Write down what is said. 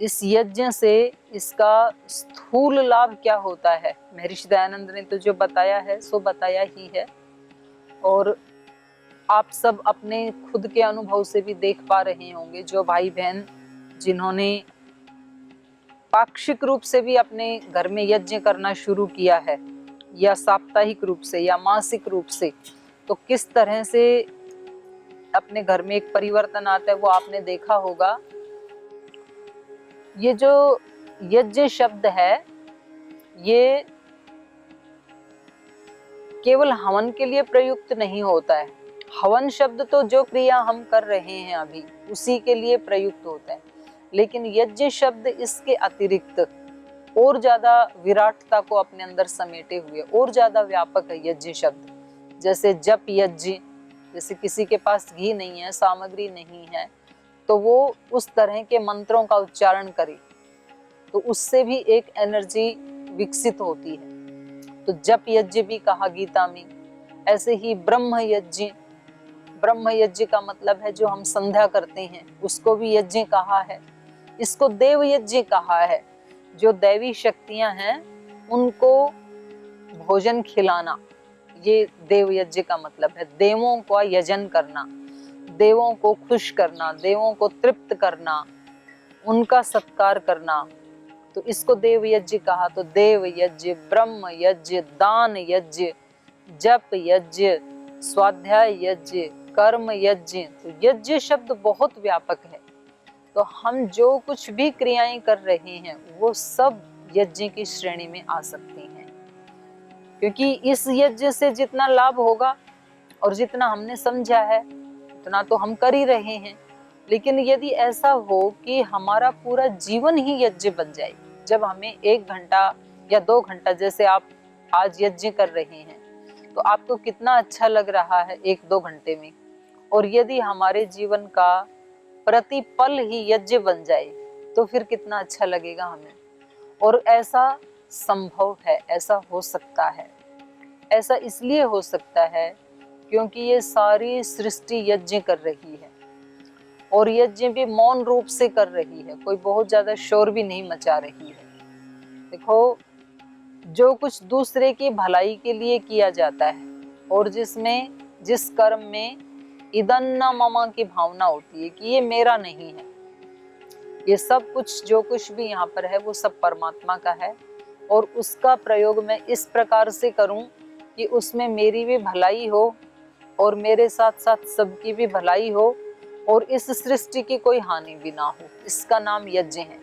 इस यज्ञ से इसका स्थूल लाभ क्या होता है, महर्षि दयानंद ने तो जो बताया है सो बताया ही है, और आप सब अपने खुद के अनुभव से भी देख पा रहे होंगे। जो भाई बहन जिन्होंने पाक्षिक रूप से भी अपने घर में यज्ञ करना शुरू किया है, या साप्ताहिक रूप से या मासिक रूप से, तो किस तरह से अपने घर में एक परिवर्तन आता है वो आपने देखा होगा। ये जो यज्ञ शब्द है ये केवल हवन के लिए प्रयुक्त नहीं होता है। हवन शब्द तो जो क्रिया हम कर रहे हैं अभी उसी के लिए प्रयुक्त होता है, लेकिन यज्ञ शब्द इसके अतिरिक्त और ज्यादा विराटता को अपने अंदर समेटे हुए और ज्यादा व्यापक है यज्ञ शब्द। जैसे जप यज्ञ, जैसे किसी के पास घी नहीं है, सामग्री नहीं है, तो वो उस तरह के मंत्रों का उच्चारण करे तो उससे भी एक एनर्जी विकसित होती है, तो जप यज्ञ भी कहा गीता में। ऐसे ही ब्रह्म यज्ञ, ब्रह्म यज्ञ का मतलब है जो हम संध्या करते हैं उसको भी यज्ञ कहा है। इसको देव यज्ञ कहा है, जो दैवी शक्तियां हैं उनको भोजन खिलाना, ये देव यज्ञ का मतलब है। देवों का यजन करना, देवों को खुश करना, देवों को तृप्त करना, उनका सत्कार करना, तो इसको देव यज्ञ कहा। तो देव यज्ञ, ब्रह्म यज्ञ, दान यज्ञ, जप यज्ञ, स्वाध्याय यज्ञ, कर्म यज्ञ, तो यज्ञ शब्द बहुत व्यापक है। तो हम जो कुछ भी क्रियाएं कर रहे हैं वो सब यज्ञ की श्रेणी में आ सकती हैं, क्योंकि इस यज्ञ से जितना लाभ होगा और जितना हमने समझा है उतना तो हम कर ही रहे हैं। लेकिन यदि ऐसा हो कि हमारा पूरा जीवन ही यज्ञ बन जाए, जब हमें 1 घंटा या 2 घंटा, जैसे आप आज यज्ञ कर रहे हैं तो आपको कितना अच्छा लग रहा है 1-2 घंटे में, और यदि हमारे जीवन का प्रतिपल ही यज्ञ बन जाए तो फिर कितना अच्छा लगेगा हमें। और ऐसा संभव है, ऐसा हो सकता है। ऐसा इसलिए हो सकता है क्योंकि ये सारी सृष्टि यज्ञ कर रही है, और यज्ञ भी मौन रूप से कर रही है, कोई बहुत ज्यादा शोर भी नहीं मचा रही है। देखो, जो कुछ दूसरे की भलाई के लिए किया जाता है और जिस कर्म में इदन्ना ममा की भावना होती है कि ये मेरा नहीं है, ये सब कुछ जो कुछ भी यहाँ पर है वो सब परमात्मा का है, और उसका प्रयोग मैं इस प्रकार से करूं कि उसमें मेरी भी भलाई हो और मेरे साथ साथ सबकी भी भलाई हो और इस सृष्टि की कोई हानि भी ना हो, इसका नाम यज्ञ है।